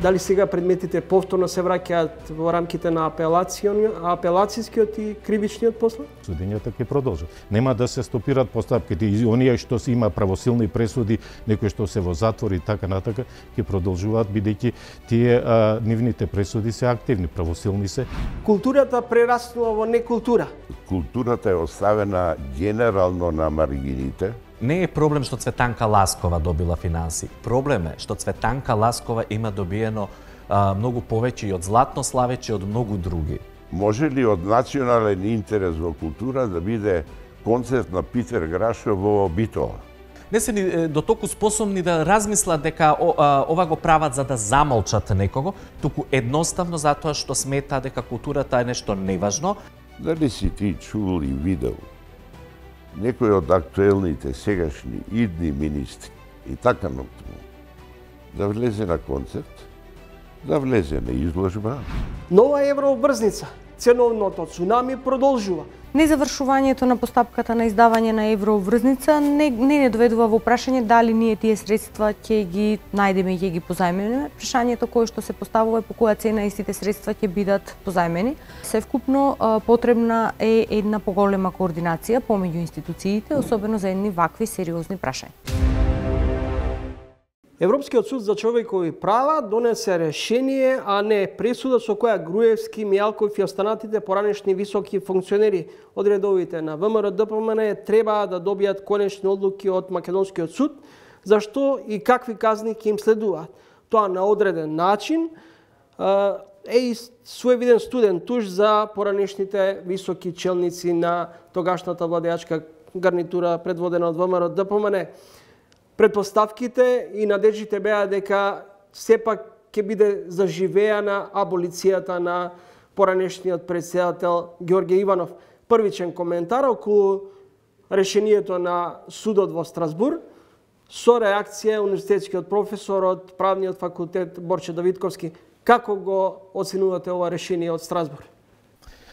Дали сега предметите повторно се враќаат во рамките на апелацијскиот и кривичниот после? Судењата ќе продолжат. Нема да се стопираат постапките и оние што се има правосилни пресуди, некои што се во затвор и така натака, ќе продолжуваат бидејќи тие нивните пресуди се активни, правосилни се. Културата прераснува во некултура. Културата е оставена генерално на маргините. Не е проблем што Цветанка Ласкова добила финанси. Проблем е што Цветанка Ласкова има добиено многу повеќе и од Златно Славече и од многу други. Може ли од национален интерес во култура да биде концерт на Питер Грашов во Битола? Не се ни дотолку способни да размислат дека ова го прават за да замолчат некого, туку едноставно затоа што смета дека културата е нешто неважно. Дали си ти чул и видел некој од актуелните сегашни идни министри и така натаму да влезе на концерт, да влезе на изложба? Нова еврообрзница, ценовното цунами продолжува. Незавршувањето на постапката на издавање на еврообврзница не доведува во прашање дали ние тие средства ќе ги најдеме и ќе ги позајмиме. Прашањето кое што се поставува е по која цена истите средства ќе бидат позајмени. Севкупно потребна е една поголема координација помеѓу институциите, особено за едни вакви сериозни прашања. Европскиот суд за човекови права донесе решение, а не пресуда со која Груевски, Мијалков и останатите поранешни високи функционери од редовите на ВМРО ДПМН треба да добијат конечни одлуки од Македонскиот суд, зашто и какви казни ќе им следуваат. Тоа на одреден начин е и своевиден студен туж за поранешните високи челници на тогашната владеачка гарнитура предводена од ВМРО ДПМН. Предпоставките и надеждите беа дека сепак ќе биде заживеана аболицијата на поранешниот председател Ѓорѓе Иванов. Првичен коментар околу решението на судот во Страсбур со реакција универзитетскиот професор од правниот факултет Борче Давидковски. Како го оценувате ова решение од Страсбур?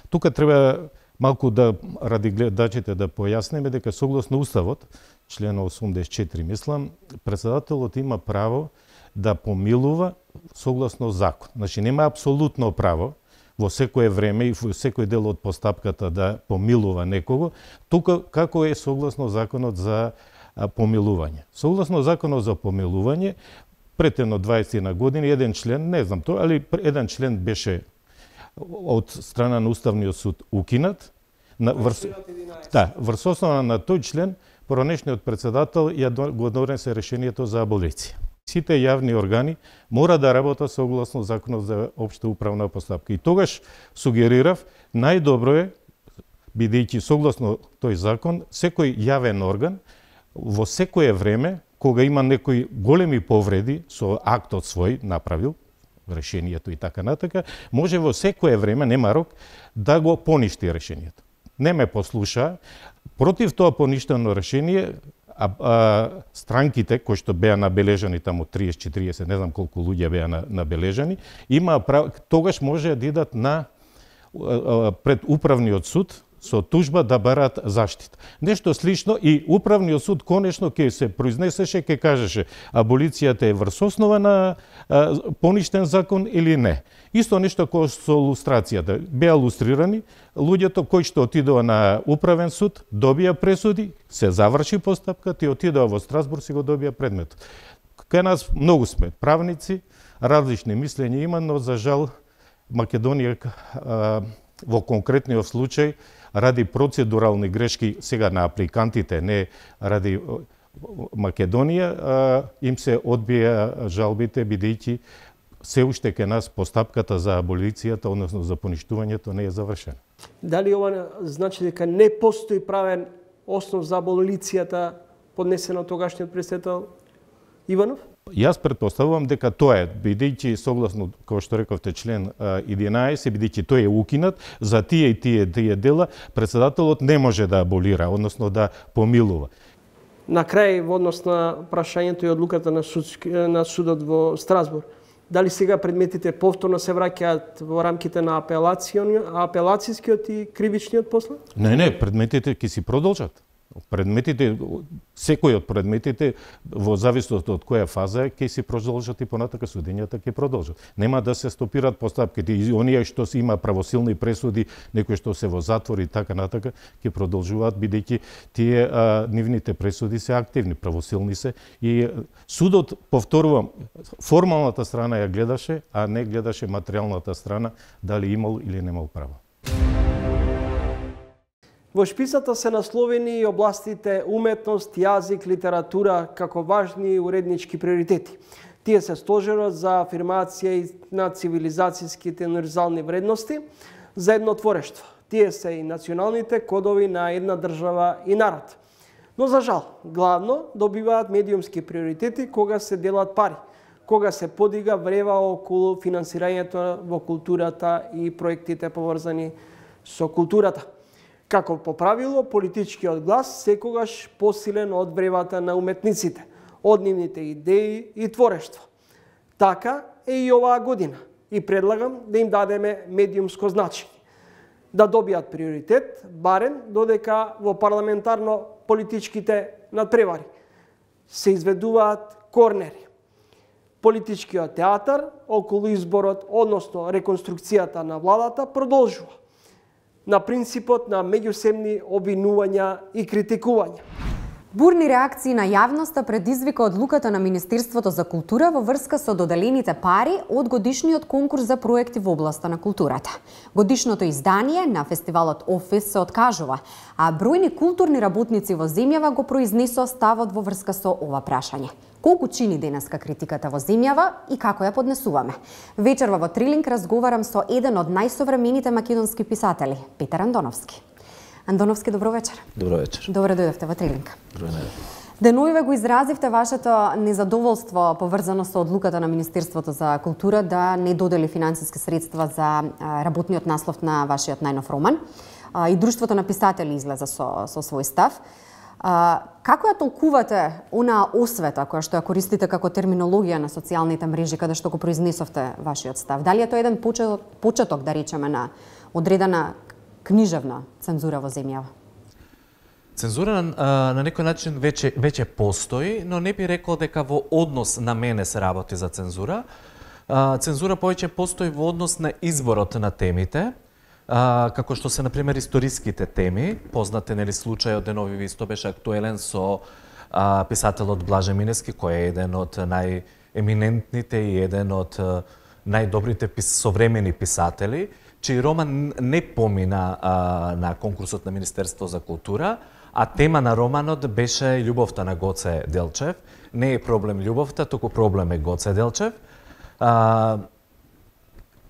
Тука треба малку ради гледачите да појасниме дека согласно уставот, член 84 мислам, председателот има право да помилува согласно закон. Значи нема апсолутно право во секое време и во секој дел од постапката да помилува некого, тука како е согласно законот за помилување. Согласно законот за помилување, пред 20 на години еден член, не знам тоа, али еден член беше од страна на Уставниот суд укинат. Врз основа на тој член, поранешниот председател го донесе решението за аболиција. Сите јавни органи мора да работат согласно законот за општа управна постапка. И тогаш сугерирав, најдобро е, бидејќи согласно тој закон, секој јавен орган во секое време, кога има некои големи повреди со актот свој направил, решението и така натака, може во секое време, нема рок, да го поништи решението. Не ме послуша. Против тоа поништено решение, странките кои што беа набележани таму 30-40, не знам колку луѓе беа набележани, има тогаш може да идат на пред управниот суд со тужба да барат заштита. Нешто слично и управниот суд конечно ќе се произнесеше, ќе кажеше аболицијата е врз основа на поништен закон или не. Исто нешто како со лустрацијата. Беа лустрирани луѓето кои што отидоа на управен суд, добија пресуди, се заврши постапката и отидоа во Страсбур си го добија предметот. Кај нас многу сме правници, различни мислења има, но за жал Македонија во конкретниот случај ради процедурални грешки сега на апликантите, не ради Македонија, им се одбија жалбите бидејќи се уште кај нас постапката за аболицијата, односно за поништувањето не е завршена. Дали ова значи дека не постои правен основ за аболицијата поднесена од тогашниот председател Иванов? Јас претпоставувам дека тоа е, бидејќи согласно, како што рековте, член 11, бидејќи тој е укинат, за тие и тие дела, председателот не може да аболира, односно да помилува. На крај, во однос на прашањето и одлуката на судот во Страсбур, дали сега предметите повторно се враќаат во рамките на апелацијскиот и кривичниот после? Не, предметите ќе си продолжат. Предметите, секој од предметите, во зависност од која фаза е, ќе си продолжат и понатака судењата ќе продолжат. Нема да се стопираат постапките и оние што си има правосилни пресуди, некои што се во затвор и така натака, ќе продолжуваат бидејќи тие нивните пресуди се активни, правосилни се и судот, повторувам, формалната страна ја гледаше, а не гледаше материјалната страна дали имал или немал право. Во шписата се насловени и областите уметност, јазик, литература како важни уреднички приоритети. Тие се стожерот за афирмација на цивилизацијските универзални вредности за едно творештво. Тие се и националните кодови на една држава и народ. Но за жал, главно добиваат медиумски приоритети кога се делат пари, кога се подига врева околу финансирањето во културата и проектите поврзани со културата. Како по правило, политичкиот глас секогаш посилен од вревата на уметниците, од нивните идеи и творештво. Така е и оваа година и предлагам да им дадеме медиумско значење. Да добијат приоритет, барем додека во парламентарно-политичките надпревари се изведуваат корнери. Политичкиот театар околу изборот, односно реконструкцијата на владата, продолжува на принципот на меѓусебни обвинувања и критикувања. Бурни реакции на јавноста предизвика одлуката на Министерството за култура во врска со доделените пари од годишниот конкурс за проекти во областа на културата. Годишното издание на фестивалот Офис се откажува, а бројни културни работници во земјава го произнесоа ставот во врска со ова прашање. Колку чини денеска критиката во земјава и како ја поднесуваме? Вечерва во Трилинг разговарам со еден од најсовремените македонски писатели, Петар Андоновски. Андоновски, добро вечер. Добро вечер. Добре дојдовте во Трилинг. Добро вечер. Деновиве го изразивте вашето незадоволство поврзано со одлуката на Министерството за култура да не додели финансиски средства за работниот наслов на вашиот најнов роман. И Друштвото на писатели излезе со свој став. Како ја толкувате онаа освета која што ја користите како терминологија на социјалните мрежи каде што го произнесовте вашиот став? Дали е тоа еден почеток, да речеме, на одредена книжевна цензура во земјава? Цензура на некој начин веќе постои, но не би рекол дека во однос на мене се работи за цензура. Цензура повеќе постои во однос на изборот на темите, како што се, например, историските теми. Познат е, нели, случајот деновиве исто беше актуелен со писателот Блаже Минески, кој е еден од најеминентните и еден од најдобрите современи писатели, чиј роман не помина на конкурсот на Министерство за култура, а тема на романот беше љубовта на Гоце Делчев. Не е проблем љубовта, туку проблем е Гоце Делчев.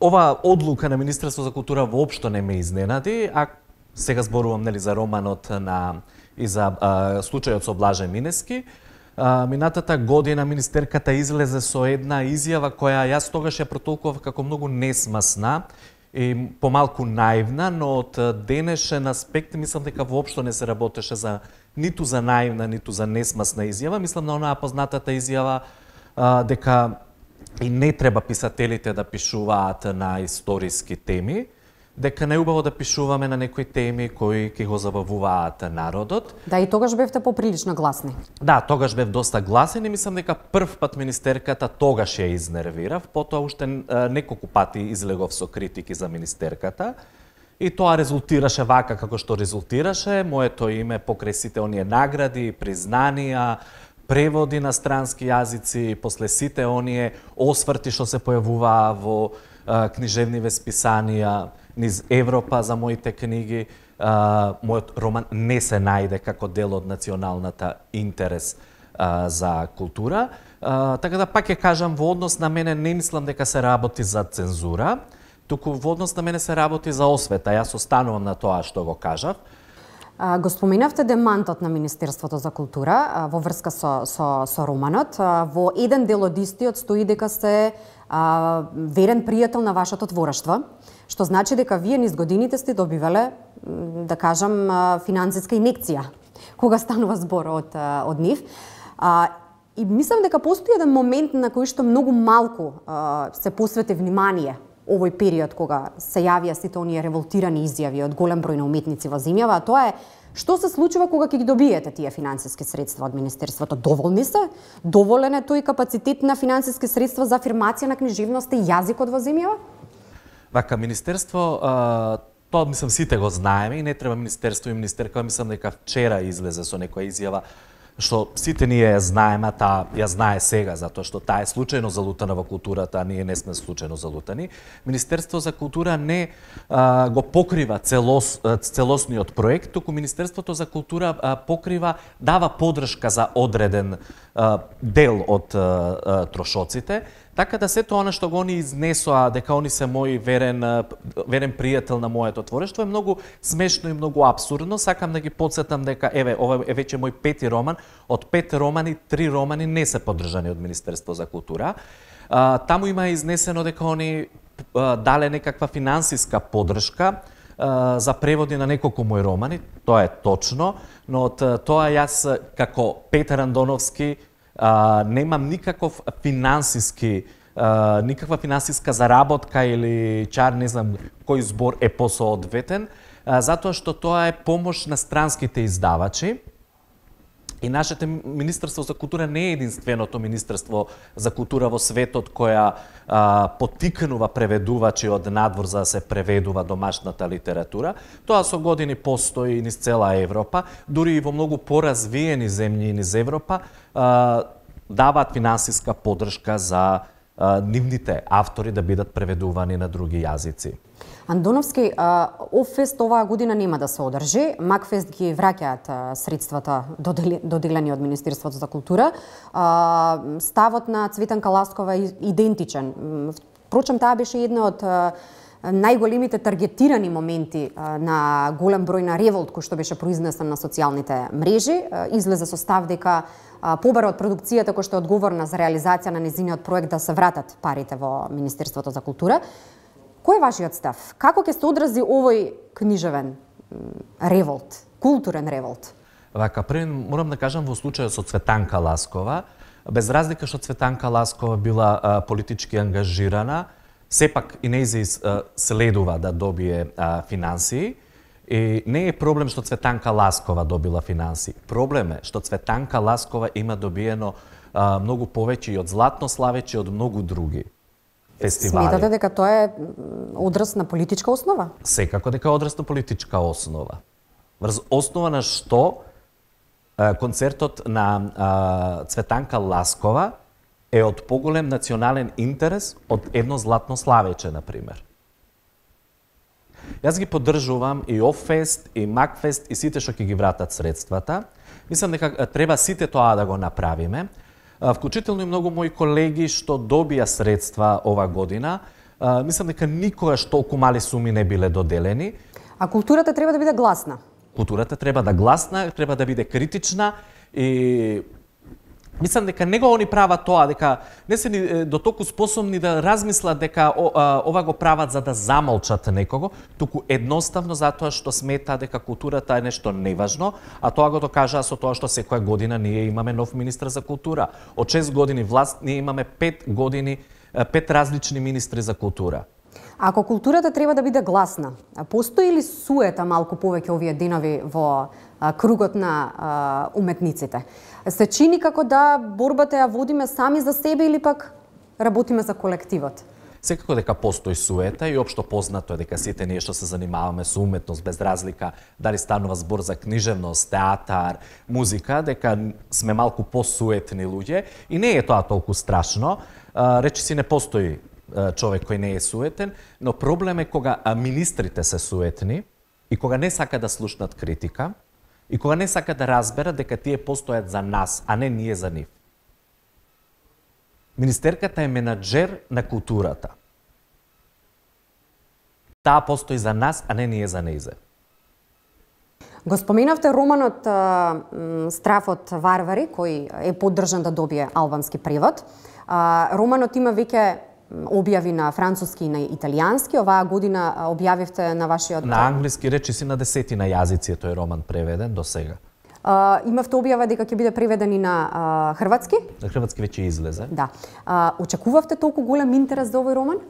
Ова одлука на Министерство за култура воопшто не ме изненади, а сега зборувам, нели, за романот и за случајот со Блаже Минески. Минатата година министерката излезе со една изјава која јас тогаш ја протолкував како многу несмасна и помалку наивна, но од денешен аспект мислам дека воопшто не се работеше ниту за наивна, ниту за несмасна изјава. Мислам на онаа познатата изјава дека и не треба писателите да пишуваат на историски теми, дека не е убаво да пишуваме на некои теми кои ќе го забавуваат народот. Да, и тогаш бевте поприлично гласни. Да, тогаш бев доста гласен и мислам дека прв пат министерката тогаш ја изнервирав, потоа уште неколку пати излегов со критики за министерката и тоа резултираше вака како што резултираше. Моето име покрај сите оние награди, признанија, преводи на странски јазици, после сите оние осврти што се појавуваа во книжевни списанија низ Европа за моите книги, мојот роман не се најде како дел од националната интерес за култура. Така да пак ќе кажам, во однос на мене не мислам дека се работи за цензура, туку во однос на мене се работи за освета. Јас останувам на тоа што го кажав. Го споменавте демантот на Министерството за култура во врска со романот. Во еден дел од истиот стои дека сте верен пријател на вашето творештво, што значи дека вие низ годините сте добивале, да кажам, финансиска инекција кога станува збор од нив. И мислам дека постои еден момент на кој што многу малку се посвети внимание овој период кога се јавија сите оние револтирани изјави од голем број на уметници во земјава, а тоа е Што се случува кога ќе ги добиете тие финансиски средства од Министерството? Доволни се? Доволен е тој капацитет на финансиски средства за афирмација на книжевноста и јазикот во земјава? Вака, Министерство, тоа мислам сите го знаеме и не треба Министерство и министерка, мислам дека вчера излезе со некоја изјава што сите ние ја знаеме, таа ја знае сега, затоа што таа е случајно залутана во културата, а ние не сме случајно залутани. Министерство за култура не го покрива целосниот проект, туку Министерството за култура покрива, дава поддршка за одреден дел од трошоците, така да сето она што го они изнесоа, дека они се мој верен пријател на моето творештво е многу смешно и многу апсурдно. Сакам да ги потсетам дека ова е веќе мој 5-ти роман. Од 5 романи, 3 романи не се поддржани од Министерство за култура. Таму има изнесено дека они дале некаква финансиска поддршка за преводи на неколку мои романи. Тоа е точно, но од тоа јас како Петар Андоновски немам никаква финансиска заработка или чар, не знам кој збор е посоодветен, затоа што тоа е помош на странските издавачи. И нашето Министерство за култура не е единственото Министерство за култура во светот која поттикнува преведувачи од надвор за да се преведува домашната литература. Тоа со години постои низ цела Европа, дури и во многу поразвиени земји низ Европа даваат финансиска поддршка за нивните автори да бидат преведувани на други јазици. Андоновски, Оффест оваа година нема да се одржи. Макфест ги враќаат средствата доделени од Министерството за култура. Ставот на Цветанка Ласкова е идентичен. Впрочем, таа беше една од најголемите таргетирани моменти на голем број на револт кој што беше произнесен на социјалните мрежи. Излезе со став дека побара од продукцијата која што е одговорна за реализација на незиниот проект да се вратат парите во Министерството за култура. Кој е вашиот став? Како ќе се одрази овој книжевен револт, културен револт? Вака, први морам да кажам во случајот со Цветанка Ласкова, без разлика што Цветанка Ласкова била политички ангажирана, сепак и нејзе следува да добие финансии. И не е проблем што Цветанка Ласкова добила финансии. Проблем е што Цветанка Ласкова има добиено многу повеќе и од Златно Славече и од многу други фестивали. Сметате дека тоа е одраз на политичка основа? Секако дека е одраз на политичка основа. Врз основа на што концертот на Цветанка Ласкова е од поголем национален интерес од едно Златно Славече, например. Јас ги поддржувам и Оффест, и Макфест, и сите што ќе ги вратат средствата. Мислам дека треба сите тоа да го направиме. Вклучително и многу мои колеги што добија средства ова година, мислам дека никогаш толку мали суми не биле доделени. А културата треба да биде гласна? Културата треба да гласна, треба да биде критична и мислам дека него они прават тоа, дека не се ни дотолку способни да размислат дека ова го прават за да замолчат некого, туку едноставно затоа што смета дека културата е нешто неважно, а тоа го докажаа со тоа што секоја година ние имаме нов министар за култура. Од 6 години власт ние имаме 5 различни министри за култура. Ако културата треба да биде гласна, постои ли суета малку повеќе овие денови во кругот на уметниците? Се чини како да борбата ја водиме сами за себе или пак работиме за колективот? Секако дека постои суета и општо познато е дека сите ние што се занимаваме со уметност, без разлика дали станува збор за книжевност, театар, музика, дека сме малку посуетни луѓе и не е тоа толку страшно. Речиси не постои човек кој не е суетен, но проблем е кога министрите се суетни и кога не сака да слушнат критика и кога не сака да разберат дека тие постојат за нас, а не ние за нив. Министерката е менаџер на културата. Таа постои за нас, а не ние за нејзе. Го споменавте романот Страф од варвари, кој е поддржан да добие албански превод. Романот има веќе објави на француски и на италијански. Оваа година објавивте на вашиот... На англиски речиси на 10 јазици е тој роман преведен до сега. Имавте објава дека ќе биде преведен и на хрватски? На хрватски веќе излезе. Да. Очекувавте толку голем интерес за овој роман?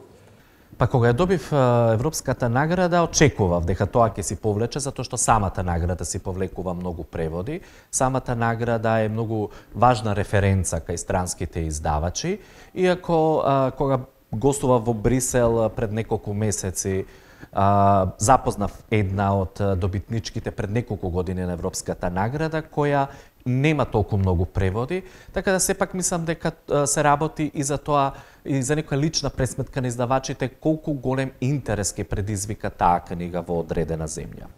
Па кога ја добив Европската награда, очекував дека тоа ќе си повлече, затоа што самата награда си повлекува многу преводи. Самата награда е многу важна референца кај странските издавачи. Иако кога гостував во Брисел пред неколку месеци, запознав една од добитничките пред неколку години на Европската награда, која нема толку многу преводи, така да сепак мислам дека се работи и за тоа, и за некоја лична пресметка на издавачите, колку голем интерес ќе предизвика таа книга во одредена земја.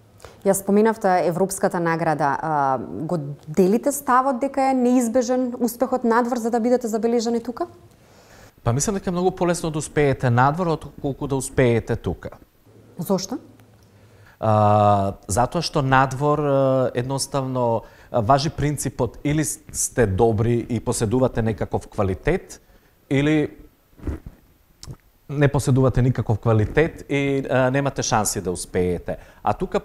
Ја споменавте Европската награда. Го делите ставот дека е неизбежен успехот надвор за да бидете забележани тука? Па мислам дека е многу полесно да успеете надвор отколку да успеете тука. Зошто? Затоа што надвор едноставно важи принципот или сте добри и поседувате некаков квалитет, или не поседувате никаков квалитет и немате шанси да успеете. А тука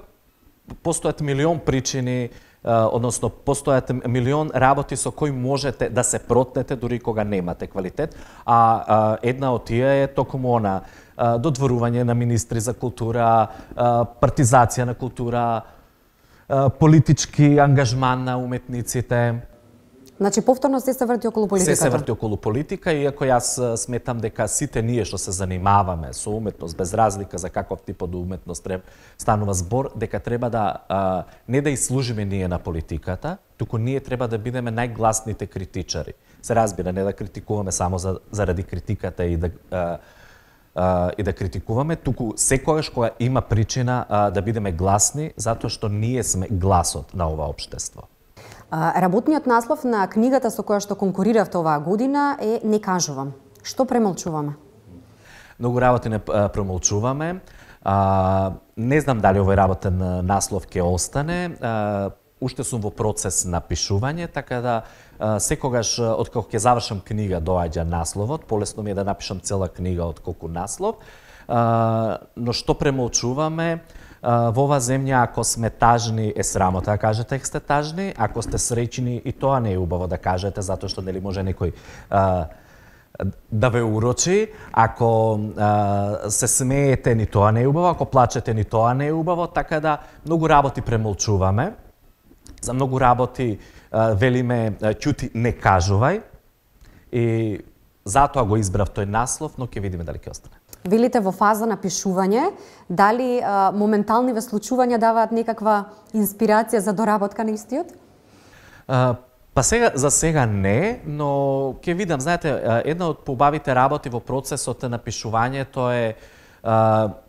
постојат милион причини, односно постојат милион работи со кои можете да се протнете дури кога немате квалитет, а една од тие е токму она додворување на министри за култура, партизација на култура, политички ангажман на уметниците. Значи повторно се врти околу политиката. Се врти околу политика, иако јас сметам дека сите ние што се занимаваме со уметност, без разлика за каков тип од уметност станува збор, дека треба да не да изслужиме ние на политиката, туку ние треба да бидеме најгласните критичари. Се разбира, не да критикуваме само заради критиката и да критикуваме, туку секогаш кога има причина да бидеме гласни, затоа што ние сме гласот на ова општество. Работниот наслов на книгата со која што конкуриравте оваа година е Не кажувам. Што премолчуваме? Многу работи не премолчуваме. Не знам дали овој работен наслов ќе остане. Уште сум во процес на пишување, така да секогаш откако ќе завршам книга доаѓа насловот, полесно ми е да напишам цела книга отколку наслов. Но што премолчуваме? Во оваа земја, ако сме тажни, е срамота да кажете дека сте тажни, ако сте среќни, и тоа не е убаво да кажете, затоа што нели може некој да ве урочи. Ако се смеете, ни тоа не е убаво, ако плачете, ни тоа не е убаво, така да многу работи премолчуваме. За многу работи велиме ќути не кажувај, и затоа го избрав тој наслов, но ќе видиме дали ќе остане. Велите во фаза на пишување, дали моментални ве случувања даваат некаква инспирација за доработка на истиот? Па за сега не, но ќе видам, знаете, една од побавите работи во процесот на пишувањето е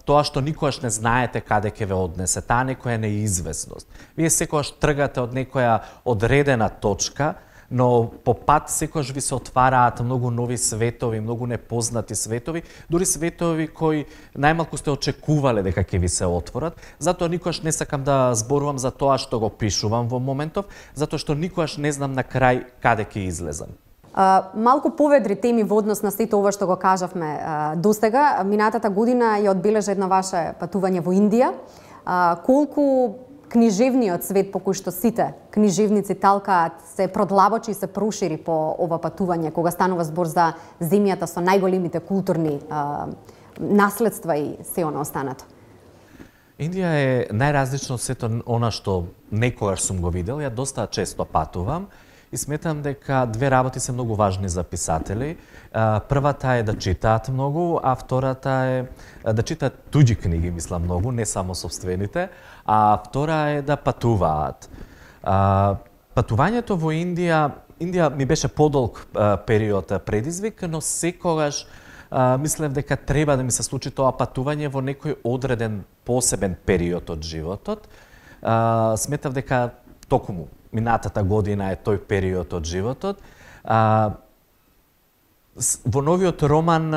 тоа што никогаш не знаете каде ќе ве однесе, таа некоја неизвестност. Вие секогаш тргате од некоја одредена точка, но по пат секогаш ви се отвараат многу нови светови, многу непознати светови, дури светови кои најмалку сте очекувале дека ќе ви се отворат. Затоа никогаш не сакам да зборувам за тоа што го пишувам во моментов, затоа што никогаш не знам на крај каде ќе излезам. Малку поведри теми во однос на сето ова што го кажавме досега. Минатата година ја одбележа едно ваше патување во Индија. Колку книжевниот свет по кој што сите книжевници талкаат се продлабочи и се прошири по ова патување, кога станува збор за земјата со најголемите културни наследства и се она останато? Индија е најразлично од сето она што некогаш сум го видел. Ја доста често патувам и сметам дека две работи се многу важни за писатели. Првата е да читаат многу, а втората е да читаат туѓи книги, мислам многу, не само собствените, а втора е да патуваат. Патувањето во Индија ми беше подолг период предизвик, но секогаш мислев дека треба да ми се случи тоа патување во некој одреден посебен период од животот. Сметав дека токму минатата година е тој период од животот. Во новиот роман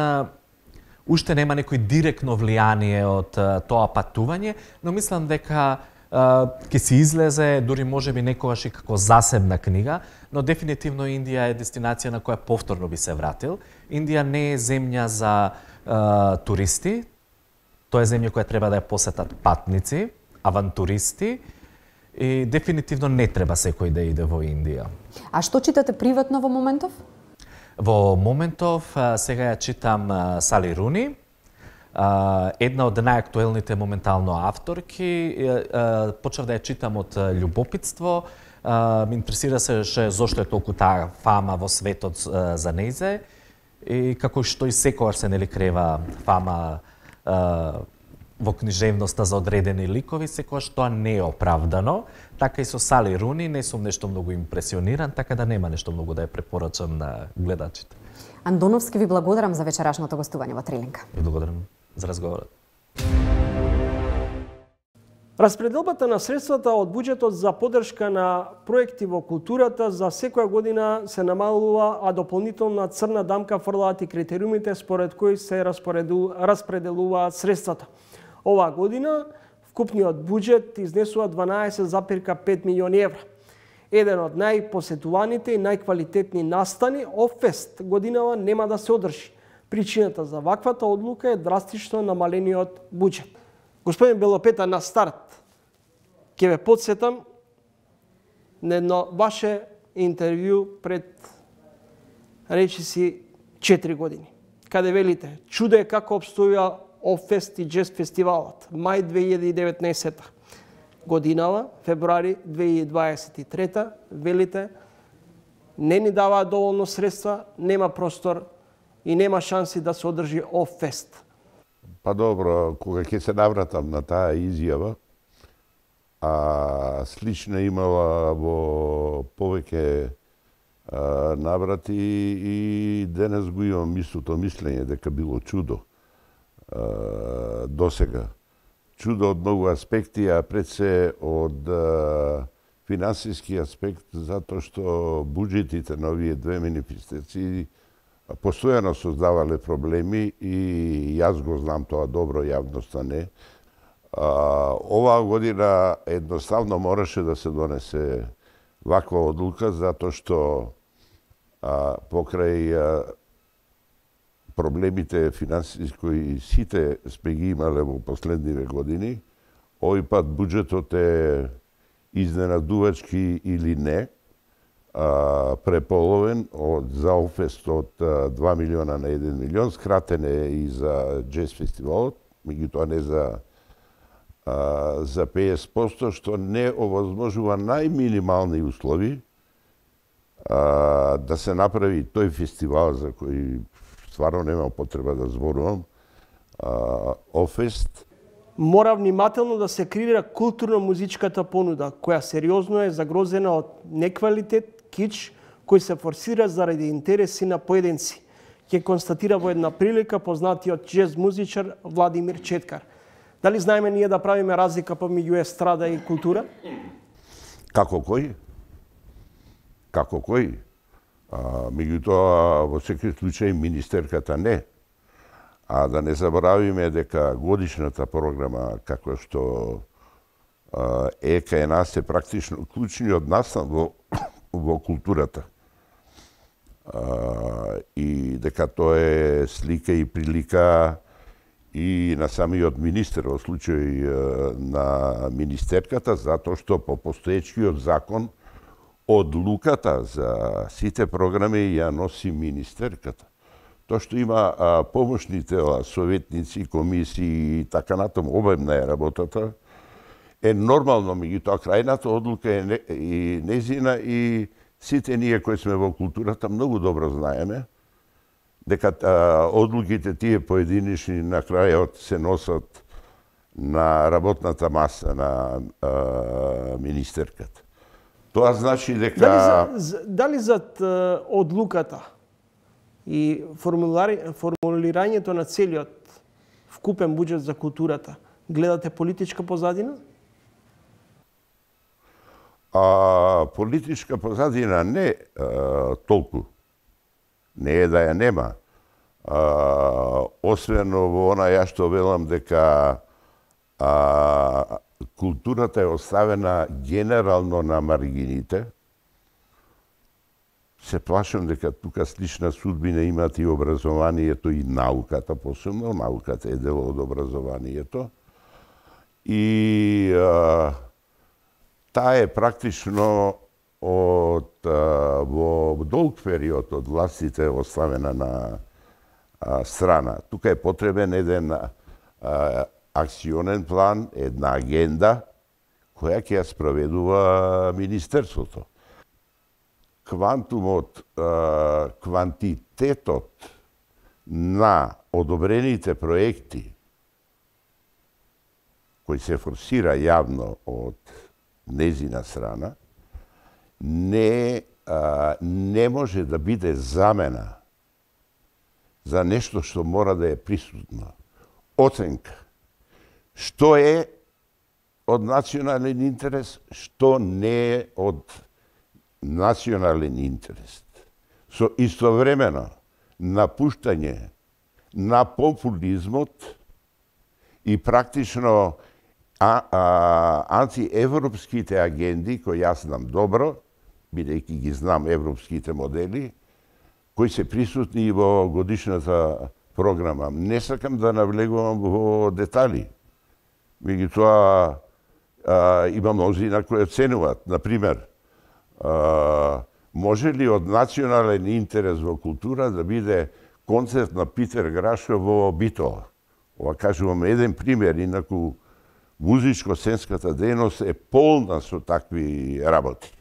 уште нема некој директно влијание од тоа патување, но мислам дека ќе се излезе, дури можеби некогаш и како засебна книга, но дефинитивно Индија е дестинација на која повторно би се вратил. Индија не е земја за туристи, тоа е земја која треба да ја посетат патници, авантуристи, и дефинитивно не треба секој да иде во Индија. А што читате приватно во моментов? Во моментов сега ја читам Сали Руни, Една од најактуелните моментално авторки, почнав да ја читам од љубопитство, ме интересираше зошто е толку таа фама во светот за нејзе, и како што и секогаш се нели крева фама во книжевноста за одредени ликови, секогаш тоа не е оправдано. Така и со Сали Руни, не сум нешто многу импресиониран, така да нема нешто многу да ја препорачам на гледачите. Андоновски, ви благодарам за вечерашното гостување во Трилинка. И благодарам за разговорот. Распределбата на средствата од буџетот за поддршка на проекти во културата за секоја година се намалува, а дополнителна црна дамка фрлаат и критериумите според кои се распределуваат средствата. Оваа година вкупниот буџет изнесува 12,5 милиони евра. Еден од најпосетуваните и најквалитетни настани, Оффест, годинава нема да се одржи. Причината за ваквата одлука е драстично намалениот буџет. Господин Белопета, на старт, ќе ве подсетам на едно ваше интервју пред речиси 4 години, каде велите: чудо е како обстојува Оффест и Джез фестивалот, мај 2019 годинава, февруари 2023, велите не ни даваат доволно средства, нема простор и нема шанси да се одржи Оффест. Па добро, кога ќе се навратам на таа изјава, слична имала во повеќе наврати и денес го имам истото мислење дека било чудо досега. Чудо од многу аспекти, а пред се од финансиски аспект, затоа што буџетите на овие две манифестации постојано создавале проблеми и јас го знам тоа добро, јавноста не. Оваа година едноставно мораше да се донесе ваква одлука, затоа што покрај проблемите финансиски кои сите сме ги имале во последниве години, овој пат буџетот е изненадувачки или не, преполовен за Оффест од 2 милиона на 1 милион, скратен е и за Джез фестивалот, меѓутоа не за 50%, што не овозможува најминимални услови да се направи тој фестивал за кој стварно нема потреба да зборувам, Оффест. Мора внимателно да се креира културно-музичката понуда, која сериозно е загрозена од неквалитет, кич, кој се форсира заради интереси на поединци, ќе констатира во една прилика познатиот джез музичар Владимир Четкар. Дали знаеме ние да правиме разлика помеѓу естрада и култура? Како кој? Како кој? Меѓутоа, во секој случај, министерката не. А да не заборавиме дека годишната програма, како што е кај нас, е практично клучниот настан во културата. И дека тоа е слика и прилика и на самиот министер, во случај на министерката, затоа што по постоечкиот закон одлуката за сите програми ја носи министерката. Тоа што има помошни тела, советници, комисии и така натаму, обемна е работата, е нормално, меѓутоа крајната одлука е и незина и сите ние кои сме во културата многу добро знаеме дека одлуките тие поединични на крајот се носат на работната маса на министерката. Тоа значи дека... Дали зад одлуката и формулирањето на целиот вкупен буџет за културата гледате политичка позадина? Политичка позадина не толку. Не е да ја нема. Освен во она ја што велам дека културата е оставена генерално на маргините, се плашам дека тука слична судбина имат и образованието и науката, посебно науката е дел од образованието. И таа е практично во долг период од властите оставена на страна. Тука е потребен еден акционен план, една агенда, која ќе ја спроведува Министерството. Квантитетот на одобрените проекти кои се форсира јавно од незина страна, не може да биде замена за нешто што мора да е присутно. Оценка. Што е од национален интерес, што не е од национален интерес. Со истовремено напуштање на популизмот и практично антиевропските агенди, кои јас знам добро, бидејќи ги знам европските модели, кои се присутни и во годишната програма. Не сакам да навлегувам во детали. Меѓутоа, има мнозина кои оценуваат. Например, може ли од национален интерес во култура да биде концерт на Питер Грашо во Битола? Ова кажувам еден пример, инаку музичко-сценската дејност е полна со такви работи.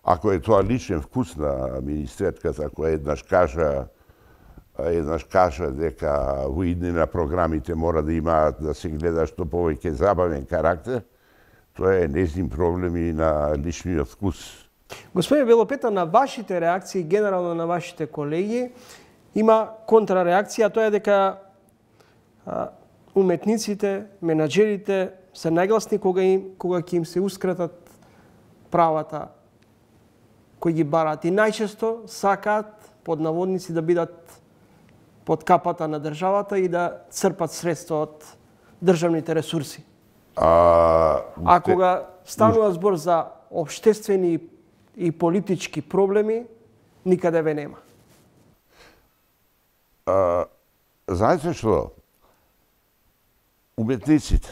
Ако е тоа личен вкус на министерката, која еднаш кажа дека во иднина програмите мора да имаат да се гледа што повеќе забавен карактер, тоа е нејзин проблем и на личниот вкус. Господине Белопета, на вашите реакции, генерално на вашите колеги, има контрареакција, тоа е дека уметниците, менаџерите се најгласни кога ќе им се ускратат правата кои ги барат и најчесто сакаат под наводници да бидат под капата на државата и да црпат средства од државните ресурси. А кога станува збор за општествени и политички проблеми, никаде ве нема. Знаете што? Уметниците,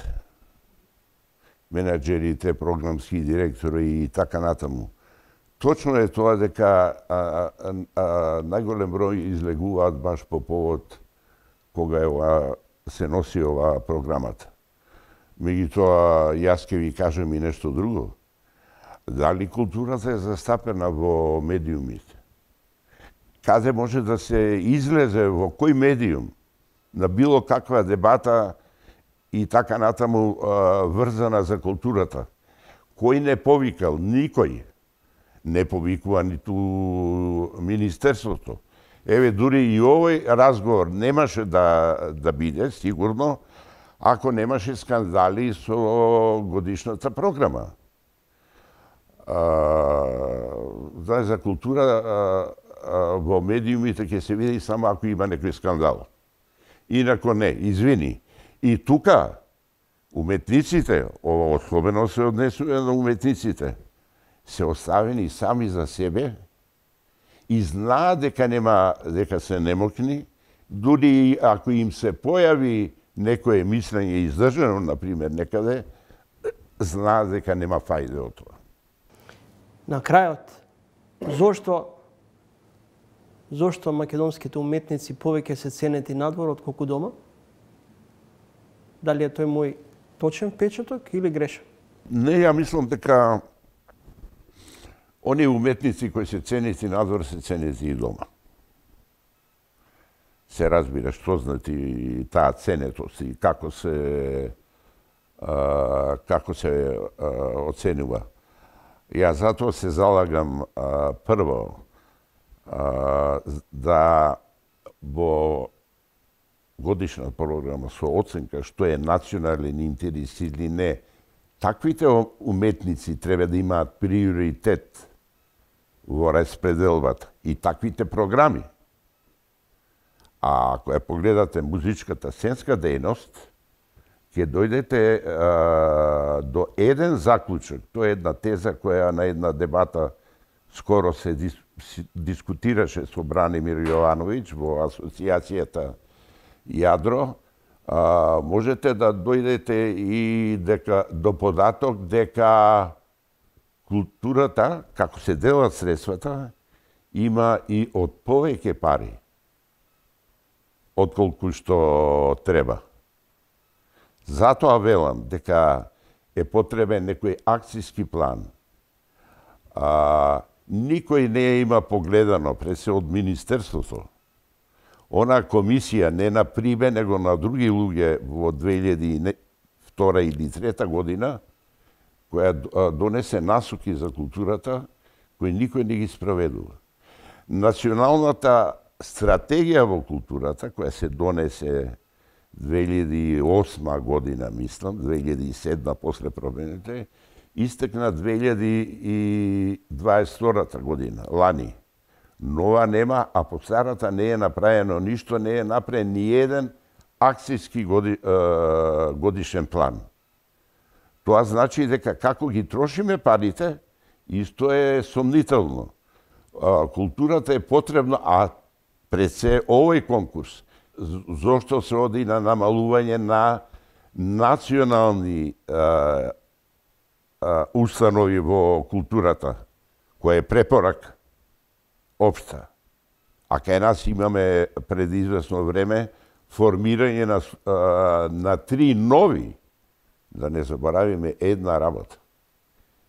менаџерите, програмски директори и така натаму, точно е тоа дека најголем број излегуваат баш по повод кога се носи оваа програмата. Меѓутоа, јас ќе ви кажам и нешто друго. Дали културата е застапена во медиумите? Каде може да се излезе, во кој медиум, на било каква дебата и така натаму врзана за културата? Кој не повикал? Никој. Не повикува ниту Министерството. Еве, дури и овој разговор немаше да биде, сигурно, ако немаше скандали со годишната програма. За култура во медиумите ќе се види само ако има некој скандал. Инако не, извини. И тука, уметниците, ова особено се однесува на уметниците, се оставени сами за себе и знаат дека се немокни, дури ако им се појави некое мислење издржано, например, некаде, знаат дека нема фајде од тоа. На крајот, зошто македонските уметници повеќе се ценети надвор отколку дома? Дали е тој мој точен впечаток или грешен? Не, ја мислам дека оние уметници кои се ценети надвор се ценети и дома. Се разбира што значи таа ценетост и како се оценува. Ја затоа се залагам прво да во годишна програма со оценка што е национален интерес или не, таквите уметници треба да имаат приоритет во распределбата и таквите програми. А ако ја погледате музичката сценска дејност, ќе дојдете до еден заклучок. Тоа е една теза која на една дебата скоро се дискутираше со Бранимир Јовановиќ во асоциацијата Јадро. Можете да дојдете и до податок дека културата, како се делат средствата, има и од повеќе пари отколку што треба. Затоа велам дека е потребен некој акцијски план. Никој не има погледано пред се од Министерството. Она комисија не на Прибе, него на други луѓе во 2002 или 2003 година, која донесе насоки за културата, кои никој не ги спроведува. Националната стратегија во културата, која се донесе 2008 година, мислам, 2007 после промените, истекна 2022 година, лани. Нова нема, а по старата не е направено ништо, не е направен ни еден акцијски годишен план. Тоа значи дека како ги трошиме парите, исто е сомнително. Културата е потребна, а пред се овој конкурс, зошто се оди на намалување на национални установи во културата, која е препорак општа. А кај нас имаме пред известно време формирање на 3 нови, да не заборавиме една работа.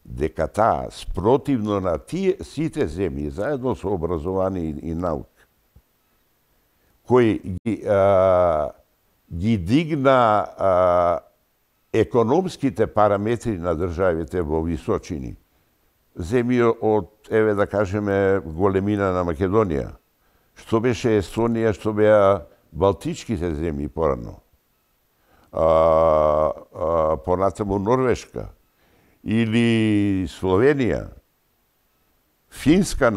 Дека таа спротивно на сите земји, заедно со образование и наука, кој ги дигна економските параметри на државите во височини. Земји од, еве да кажеме, големина на Македонија, што беше Естонија, што беа Балтичките земји порано, понатаму Норвешка, или Словенија, Финска,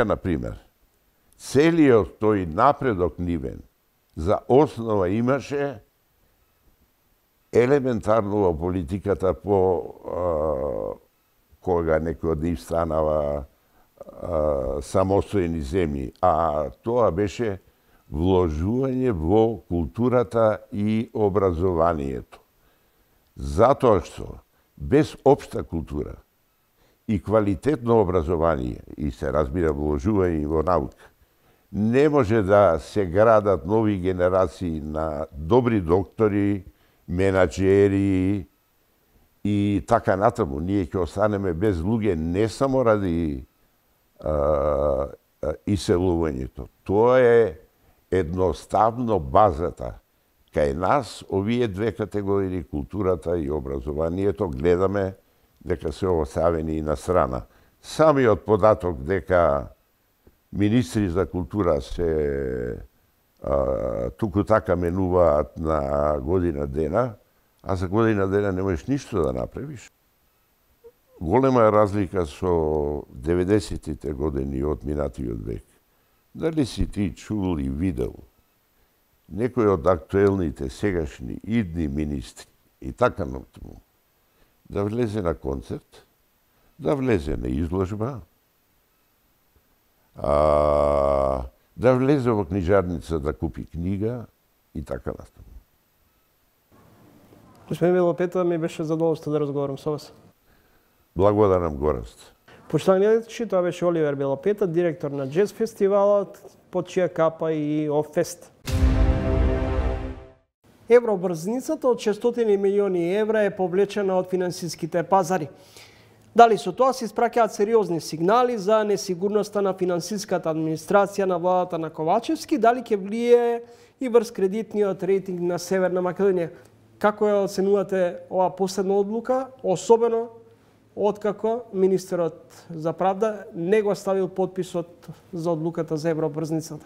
например, целиот тој напредок нивен за основа имаше елементарно во политиката кога некој од нив станава самостојни земји, а тоа беше вложување во културата и образованието. Затоа што без општа култура и квалитетно образование, и се разбира вложување во наука, не може да се градат нови генерации на добри доктори, менаџери и така натаму. Ние ќе останеме без луѓе не само ради иселувањето. Тоа е едноставно базата. Кај нас, овие две категории, културата и образованието, гледаме дека се оставени на страна. Самиот податок дека министри за култура се туку така менуваат на година дена, а за година дена не можеш ништо да направиш. Голема е разлика со 90-тите години од минатиот век. Дали си ти чул и видел некој од актуелните сегашни идни министри и така натаму да влезе на концерт, да влезе на изложба, да влезе во книжарница да купи книга и така натаму. Господин Белопета, ми беше задоволство да разговарам со вас. Благодарам, Гораст. Почитани гледачи, тоа беше Оливер Белопета, директор на Джез фестивалот, под чија капа и Офест. Евробрзницата од 600 милиони евра е повлечена од финансиските пазари. Дали со тоа се испраќаат сериозни сигнали за несигурноста на финансиската администрација на владата на Ковачевски, дали ќе влие и врз кредитниот рейтинг на Северна Македонија? Како ја оценувате оваа последна одлука, особено откако министерот за правда не го ставил подписот за одлуката за евробрзницата?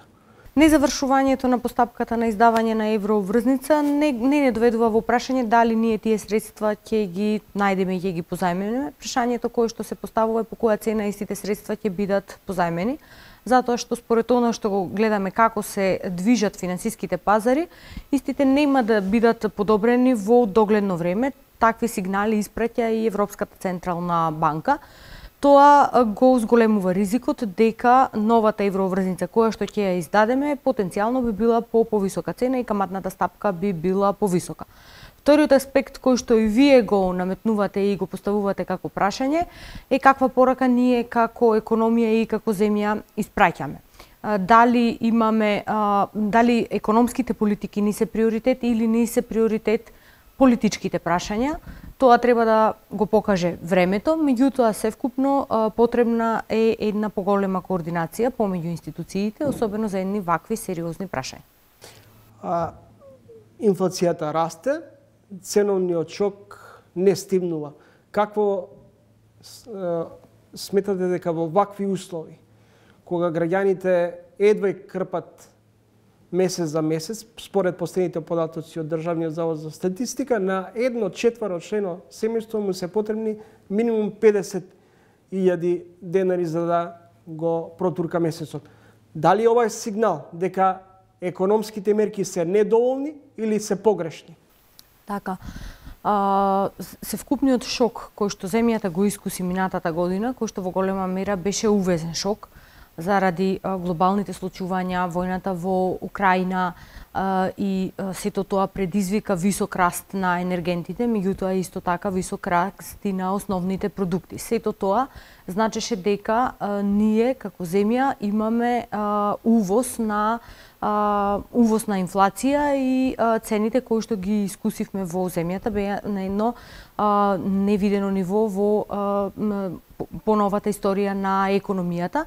Незавршувањето на постапката на издавање на евроврзница не доведува во прашање дали ние тие средства ќе ги најдеме и ќе ги позајмиме. Прашањето кое што се поставува е по која цена истите средства ќе бидат позајмени, затоа што според она што го гледаме како се движат финансиските пазари, истите нема да бидат подобрени во догледно време. Такви сигнали испраќа и Европската централна банка. Тоа го зголемува ризикот дека новата евроврзница која што ќе ја издадеме потенцијално би била по повисока цена и каматната стапка би била повисока. Вториот аспект кој што и вие го наметнувате и го поставувате како прашање е каква порака ние како економија и како земја испраќаме. Дали економските политики ни се приоритет или ни се приоритет политичките прашања. Тоа треба да го покаже времето, меѓутоа севкупно потребна е една поголема координација помеѓу институциите, особено за едни вакви сериозни прашања. Инфлацијата расте, ценовниот шок не стивнува. Какво сметате дека во вакви услови, кога граѓаните едва крпат месец за месец, според последните податоци од Државниот завод за статистика, на 1/4 семејство му се потребни минимум 50.000 денари за да го протурка месецот. Дали ова е сигнал дека економските мерки се недоволни или се погрешни? Така. Севкупниот шок кој што земјата го искуси минатата година, кој што во голема мера беше увезен шок, заради глобалните случувања, војната во Украина и сето тоа предизвика висок раст на енергентите, меѓутоа исто така висок раст и на основните продукти. Сето тоа значеше дека ние како земја имаме увоз на инфлација и цените кои што ги искусивме во земјата беа на едно невидено ниво во поновата историја на економијата.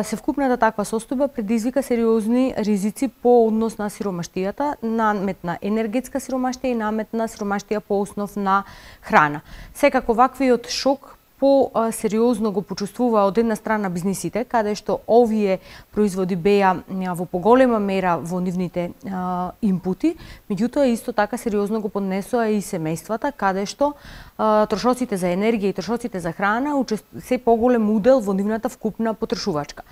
Севкупната таква состојба предизвика сериозни ризици по однос на сиромаштијата, намет на енергетска сиромаштија и намет на сиромаштија по основ на храна. Секако ваквиот шок по-сериозно го почувствува од една страна бизнисите, каде што овие производи беа во поголема мера во нивните инпути, меѓутоа исто така сериозно го поднесоа и семејствата, каде што трошоците за енергија и трошоците за храна се поголем удел во нивната вкупна потрошувачка.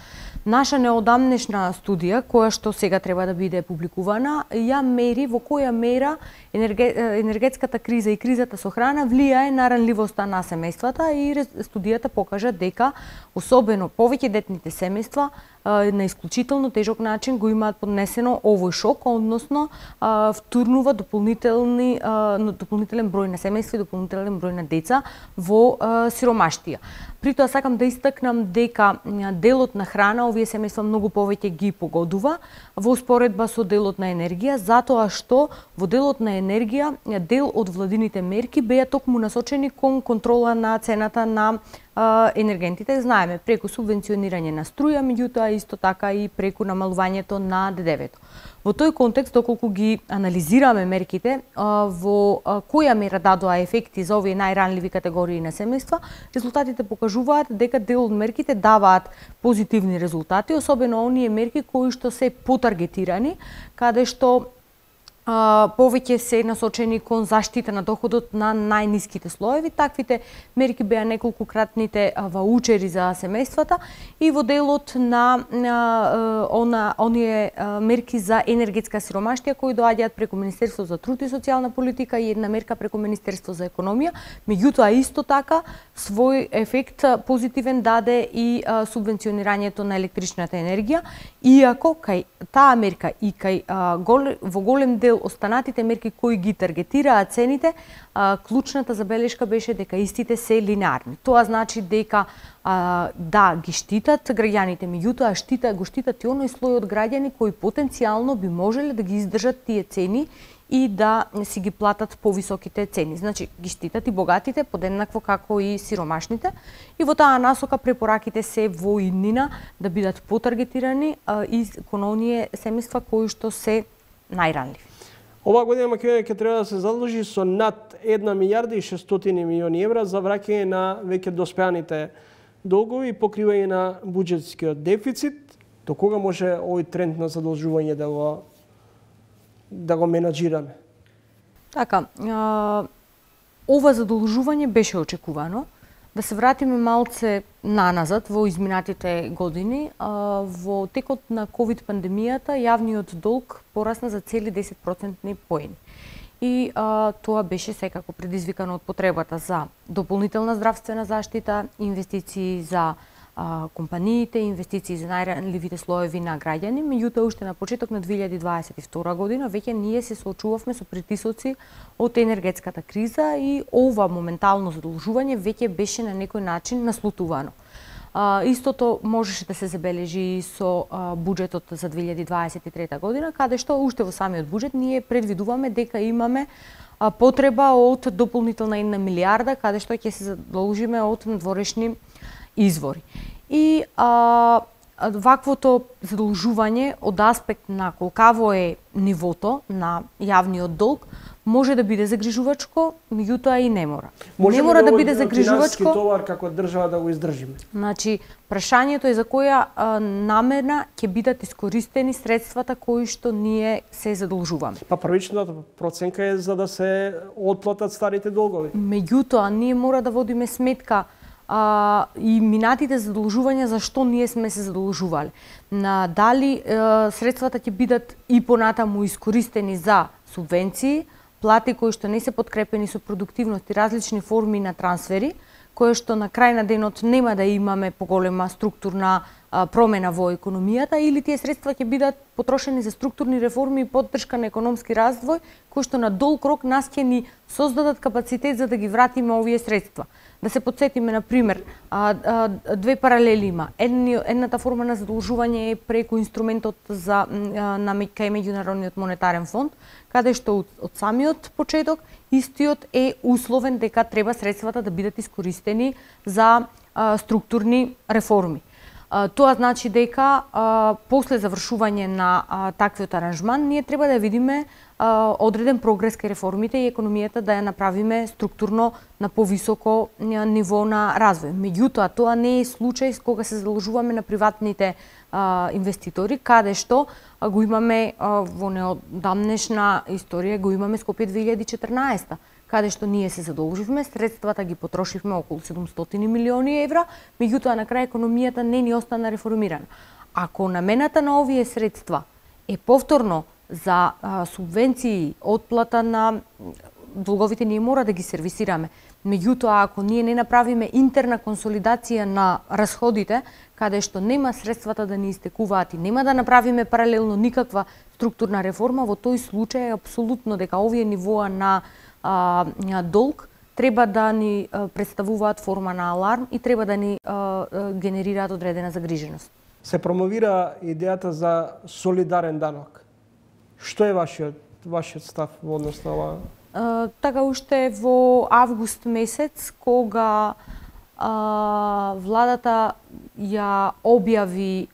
Наша неодамнешна студија, која што сега треба да биде публикувана, ја мери во која мера енергетската криза и кризата со храна влијае на ранливоста на семејствата и студијата покажа дека особено повеќе детните семејства на исклучително тежок начин го имаат поднесено овој шок, односно втурнува дополнителен број на семејства и дополнителен број на деца во сиромаштија. При тоа сакам да истакнам дека делот на храна овие семејства многу повеќе ги погодува во успоредба со делот на енергија, затоа што во делот на енергија дел од владините мерки беа токму насочени кон контрола на цената на енергентите. Знаеме преку субвенционирање на струја, меѓутоа исто така и преку намалувањето на ДДВ-то. Во тој контекст, доколку ги анализираме мерките, во која мера дадоа ефекти за овие најранливи категории на семејства, резултатите покажуваат дека дел од мерките даваат позитивни резултати, особено оние мерки кои што се потаргетирани, каде што повеќе се насочени кон заштита на доходот на најниските слоеви. Таквите мерки беа неколкукратните ваучери за семејствата и во делот на оние мерки за енергетска сиромаштија кои доаѓаат преку Министерство за труд и социјална политика и една мерка преку Министерство за економија. Меѓутоа исто така свој ефект позитивен даде и субвенционирањето на електричната енергија, иако кај таа мерка и кај во голем дел останатите мерки кои ги таргетираат цените, клучната забелешка беше дека истите се линеарни. Тоа значи дека да ги штитат граѓаните, меѓутоа го штитат и оној слој од граѓани кои потенцијално би можеле да ги издржат тие цени и да си ги платат повисоките цени. Значи, ги штитат и богатите подеднакво како и сиромашните. И во таа насока препораките се во иднина да бидат потаргетирани и кон оние семејства кои што се најранливи. Оваа година Македонија ќе треба да се задолжи со над 1 милијарда и 600 милиони евра за враќање на веќе доспеаните долгови и покривање на буџетскиот дефицит. До кога може овој тренд на задолжување да го менаџираме? Така, ова задолжување беше очекувано. Да се вратиме малце наназад во изминатите години, во текот на ковид пандемијата јавниот долг порасна за цели 10% поени. И тоа беше секако предизвикано од потребата за дополнителна здравствена заштита, инвестиции за компаниите, инвестиции за најранливите слоеви на граѓани, меѓутоа уште на почеток на 2022 година веќе ние се соочувавме со притисоци од енергетската криза и ова моментално задолжување веќе беше на некој начин наслутувано. Истото можеше да се забележи и со буџетот за 2023 година, каде што уште во самиот буџет ние предвидуваме дека имаме потреба од дополнителна 1 милиарда, каде што ќе се задолжиме од надворешни извори. И ваквото задолжување од аспект на колкаво е нивото на јавниот долг може да биде загрижувачко, меѓутоа и не мора. Не мора да биде загрижувачко. Можеме товар како држава да го издржиме. Значи, прашањето е за која намена ќе бидат искористени средствата кои што ние се задолжуваме. Па првичната проценка е за да се отплатат старите долгови. Меѓутоа, ние мора да водиме сметка и минатите задолжувања за што ние сме се задолжувале. На дали средствата ќе бидат и понатаму искористени за субвенции, плати кои што не се подкрепени со продуктивност и различни форми на трансфери, кои што на крај на денот нема да имаме поголема структурна промена во економијата, или тие средства ќе бидат потрошени за структурни реформи и поддршка на економски развој, кои што на долг рок нас ќе ни создадат капацитет за да ги вратиме овие средства. Да се подсетиме, на пример, две паралели има. Едната форма на задолжување е преку инструментот за кај Меѓународниот монетарен фонд, каде што од самиот почеток истиот е условен дека треба средствата да бидат искористени за структурни реформи. Тоа значи дека после завршување на таквиот аранжман ние треба да видиме одреден прогрес кај реформите и економијата да ја направиме структурно на повисоко ниво на развој. Меѓутоа, тоа не е случај кога се задолжуваме на приватните инвеститори, каде што го имаме во неодамнешна историја, го имаме Скопје 2014, каде што ние се задолживме, средствата ги потрошивме околу 700 милиони евра, меѓутоа на крај економијата не ни остана реформирана. Ако намената на овие средства е повторно за субвенции, отплата на долговите, ние мора да ги сервисираме. Меѓутоа, ако ние не направиме интерна консолидација на расходите, каде што нема средствата да ни истекуваат и нема да направиме паралелно никаква структурна реформа, во тој случај е апсолутно дека овие нивоа на долг треба да ни представуваат форма на аларм и треба да ни генерираат одредена загриженост. Се промовира идејата за солидарен данок. Што е вашиот став во однос на ова? Така уште во август месец, кога владата ја објави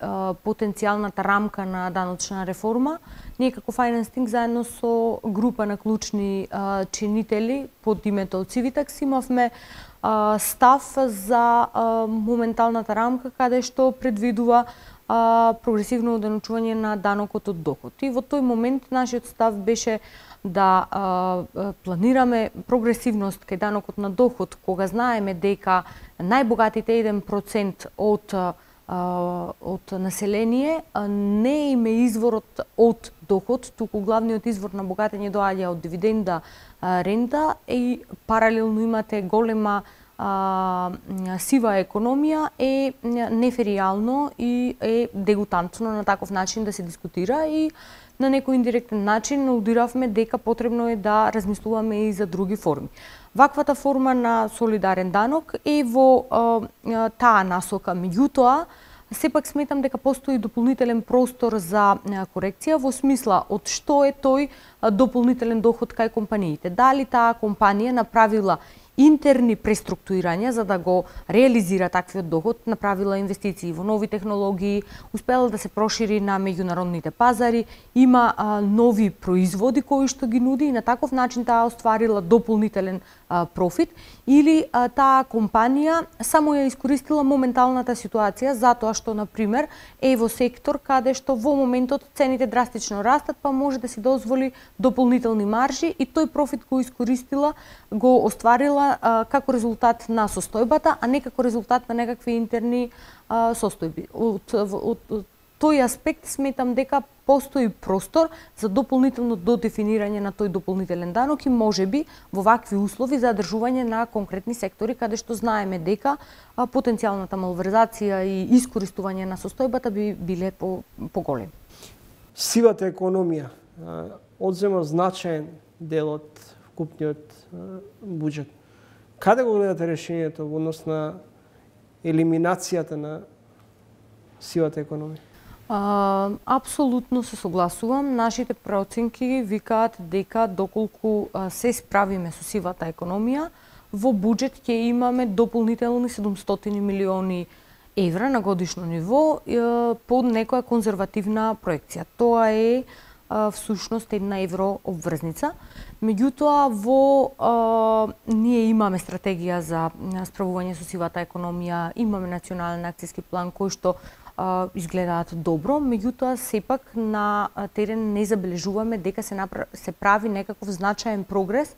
потенцијалната рамка на даночна реформа, ние како Financing заедно со група на клучни чинители под името Civitax имавме став за моменталната рамка каде што предвидува прогресивно оденочување на данокот од доход. И во тој момент нашиот став беше да планираме прогресивност кај данокот на доход, кога знаеме дека најбогатите 1% од население не име изворот од доход, туку главниот извор на богатење доаѓа од дивиденда, рента и паралелно имате голема сива економија, е неферијално и е дегутантно на таков начин да се дискутира и на некој индиректен начин аудиравме дека потребно е да размислуваме и за други форми. Ваквата форма на солидарен данок е во таа насока, меѓутоа сепак сметам дека постои дополнителен простор за корекција во смисла од што е тој дополнителен доход кај компаниите. Дали таа компанија направила интерни преструктурирања за да го реализира таквиот доход, направила инвестиции во нови технологии, успела да се прошири на меѓународните пазари, има нови производи кои што ги нуди и на таков начин таа остварила дополнителен профит, или таа компанија само ја искористила моменталната ситуација затоа што, например, е во сектор каде што во моментот цените драстично растат, па може да си дозволи дополнителни маржи и тој профит го искористила, го остварила како резултат на состојбата, а не како резултат на некакви интерни состојби. Од тој аспект сметам дека постои простор за дополнително додефинирање на тој дополнителен данок и можеби во вакви услови за одржување на конкретни сектори каде што знаеме дека потенцијалната малверзација и искористување на состојбата би биле поголеми. Сивата економија одзема значаен дел од вкупниот буџет. Каде го гледате решението во однос на елиминацијата на сивата економија? Апсолутно се согласувам. Нашите проценки викаат дека доколку се справиме со сивата економија, во буџет ќе имаме дополнителни 700 милиони евра на годишно ниво под некоја конзервативна проекција. Тоа е всушност една еврообврзница. Меѓутоа, ние имаме стратегија за справување со сивата економија, имаме национален акцијски план кој што изгледаат добро, меѓутоа сепак на терен не забележуваме дека се прави некаков значаен прогрес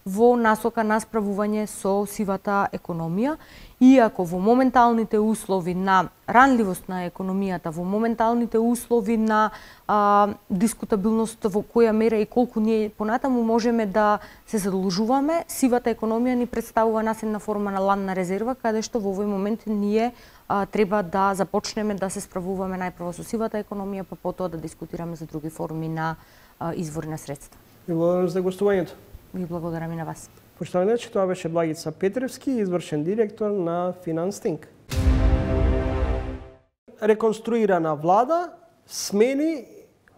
во насока на справување со сивата економија. Иако во моменталните услови на ранливост на економијата, во моменталните услови на дискутабилност во која мера и колку ние понатаму можеме да се задолжуваме, сивата економија ни представува нас една форма на ланна резерва, каде што во овој момент ние треба да започнеме да се справуваме најпрво со сивата економија, па потоа да дискутираме за други форми на извори на средства. Ви благодарам за гостувањето. Ви благодарам и на вас. Поштовани, че тоа беше Благица Петревски, извршен директор на Финанстинк. Реконструирана влада, смени,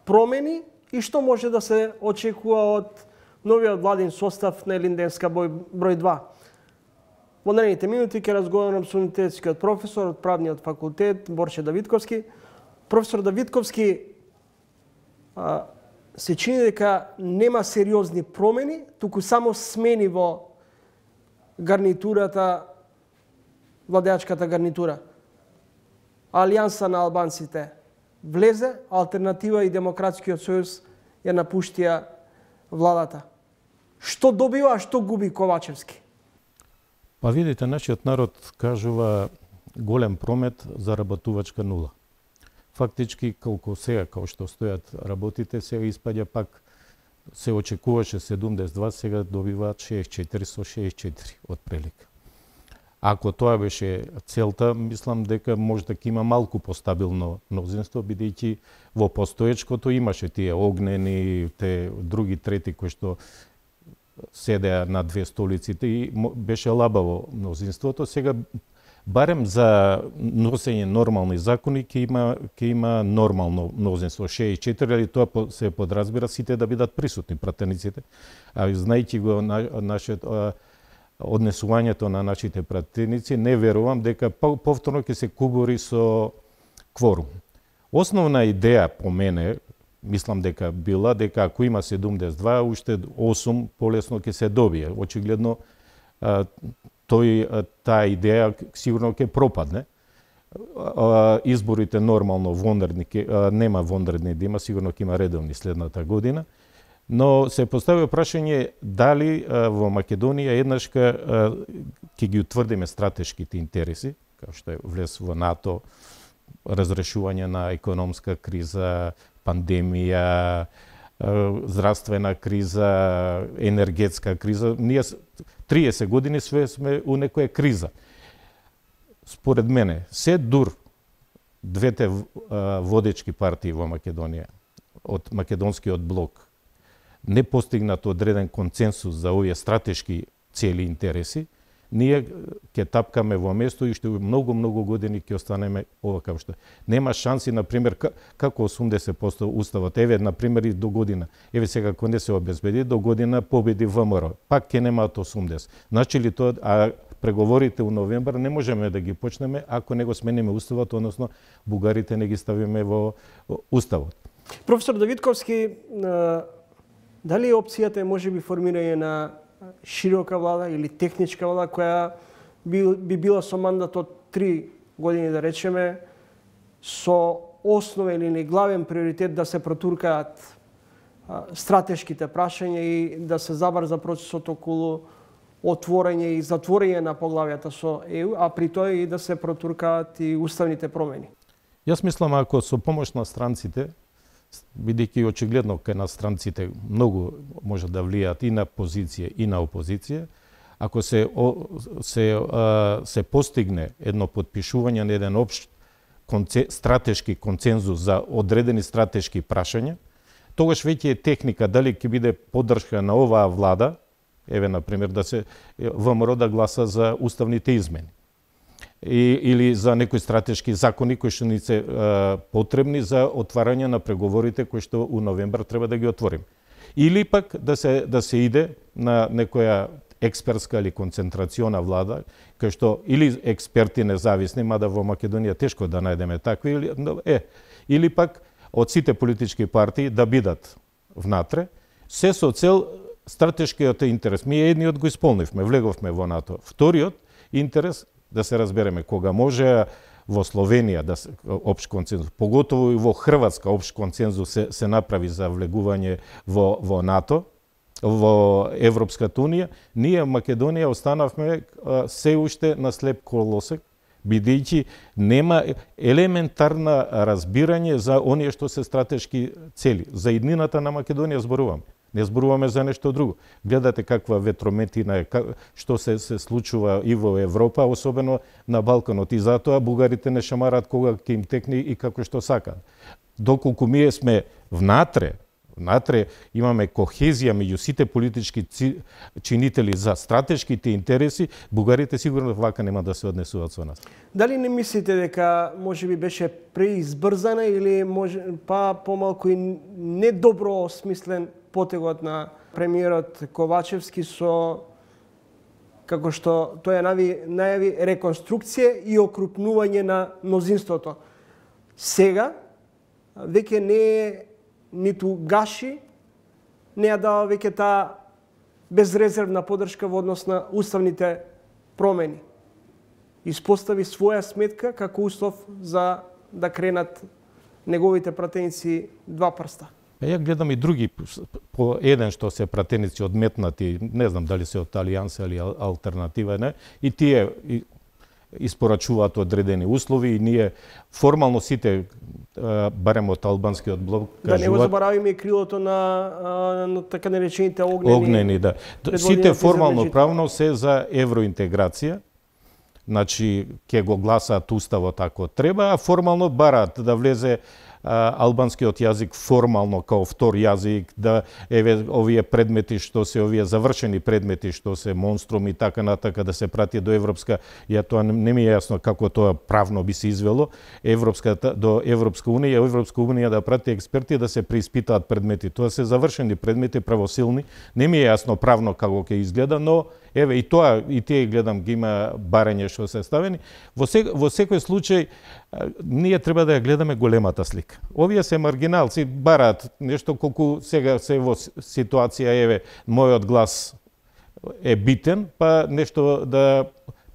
промени и што може да се очекува од новиот владин состав на Илинденска број 2. Во наредните минути ќе разговарам со универзитетскиот професор од Правниот факултет Борче Давидковски. Професор Давидковски, се чини дека нема сериозни промени, туку само смени во гарнитурата, владеачката гарнитура. Алијанса на албанците влезе, Алтернатива и Демократскиот сојуз ја напуштија владата. Што добива, а што губи Ковачевски? Па видите, нашиот народ кажува голем промет за работувачка нула. Фактички, колку сега, као што стојат работите, сега испаѓа пак, се очекуваше 72, сега добиваат 64 со 64 од прилика. Ако тоа беше целта, мислам дека може да има малку постабилно мнозинство, бидејќи во постоечкото имаше тие огнени, те други трети кои што седеа на две столиците и беше лабаво мнозинството. Сега барем за носење нормални закони ќе има нормално мнозинство 64, али тоа се подразбира сите да бидат присутни пратениците. А знајќи го нашето однесувањето на нашите пратеници, не верувам дека повторно ќе се кубори со кворум. Основна идеја по мене, мислам дека била дека ако има 72, уште 8 полесно ќе се добие. Очигледно таа идеја сигурно ќе пропадне. Изборите нормално вонредни, нема вонредни да има, сигурно ќе има редовни следната година. Но се поставува прашање дали во Македонија еднаш ќе ги утврдиме стратешките интереси, како што е влез во НАТО, разрешување на економска криза, пандемија, здравствена криза, енергетска криза. Ние 30 години све сме у некоја криза. Според мене, се дур двете водечки партии во Македонија, од македонскиот блок, не постигнат одреден консенсус за овие стратешки цели интереси, ние ќе тапкаме во место и што многу години ќе останеме ова како што. Нема шанси, на пример, како 80% уставот, еве на пример и до година. Еве сега ако не се обезбеди, до година победи ВМРО, пак ќе немаат 80. Значи ли тоа, а преговорите у новембар не можеме да ги почнеме ако не го смениме уставот, односно бугарите не ги ставиме во уставот. Професор Давидковски, дали опцијата е можеби формирање на широка влада или техничка влада која би била со мандат од 3 години, да речеме, со основен или главен приоритет да се протуркаат стратешките прашања и да се забрза процесот околу отворање и затворање на поглавјата со ЕУ, а при тоа и да се протуркаат и уставните промени? Јас мислам, ако со помош на странците, бидејќи очигледно кај на странците многу може да влијаат и на позиција и на опозиција, ако се постигне едно потпишување на еден општ стратешки консензус за одредени стратешки прашања, тогаш веќе е техника дали ќе биде поддршка на оваа влада, еве на пример да се ВМРО да гласа за уставните измени. или за некои стратешки закони кои што ни се потребни за отварање на преговорите кои што у новембар треба да ги отворим. Или пак да се иде на некоја експертска или концентрациона влада, кај што или експерти независни, мада во Македонија тешко да најдеме такви, или пак од сите политички партии да бидат внатре, се со цел стратешкиот интерес. Ми едниот го исполнивме, влеговме во НАТО. Вториот интерес, да се разбереме, кога може во Словенија да се општ консензус, поготово и во Хрватска општ консензус се направи за влегување во НАТО, во Европската унија, ние Македонија останавме се уште на слеп колосек, бидејќи нема елементарна разбирање за оние што се стратешки цели. За иднината на Македонија зборуваме. Не зборуваме за нешто друго. Гледате каква ветрометина е, што се случува и во Европа, особено на Балканот. И затоа бугарите не шамарат кога ќе им текне и како што сакат. Доколку ние сме внатре имаме кохезија меѓу сите политички чинители за стратешките интереси, бугарите сигурно вака нема да се однесуваат со нас. Дали не мислите дека можеби беше преизбрзана или помалку и недобро осмислен потегот на премиерот Ковачевски со, како што тој најави, реконструкција и окрупнување на мнозинството. Сега веќе не е ниту гаши, не ја дава веќе таа безрезервна поддршка во однос на уставните промени. Испостави своја сметка како услов за да кренат неговите пратеници два прста. Ја гледам и други, по еден што се пратеници одметнати, не знам дали се од Алијанса или Алтернатива, не, и тие испорачуваат одредени услови и ние формално сите, барем од албанскиот блок, да не го заборавиме и крилото на така наречените огнени. Да. Сите формално правно се за евроинтеграција, значи ќе го гласаат уставот ако треба, а формално бараат да влезе албанскиот јазик формално као втор јазик, да овие предмети што се овие завршени предмети што се монструм и така натака да се прати до Европска, тоа не ми е јасно како тоа правно би се извело, до Европска унија да прати експерти да се преиспитаат предмети. Тоа се завршени предмети, правосилни, не ми е јасно правно како ќе изгледа, но и тоа и тие гледам ги има барање што се ставени. Во секој случај ние треба да ја гледаме големата слика. Овие се маргиналци, бараат нешто колку сега се во ситуација, мојот глас е битен, па нешто да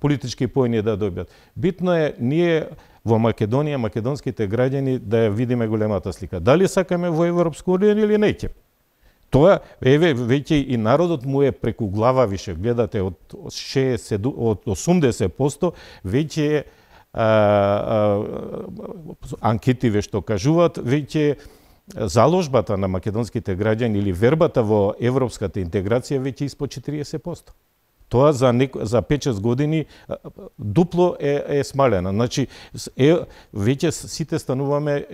политички поени да добијат. Битно е ние во Македонија, македонските граѓани да ја видиме големата слика. Дали сакаме во Европска унија или неќе? Тоа, веќе и народот му е преку глава више. Гледате, од 80% веќе анкетиве што кажуваат, веќе заложбата на македонските граѓани или вербата во европската интеграција веќе испод 40%. Тоа за 5-6 години дупло е смалена. Значи, веќе сите стануваме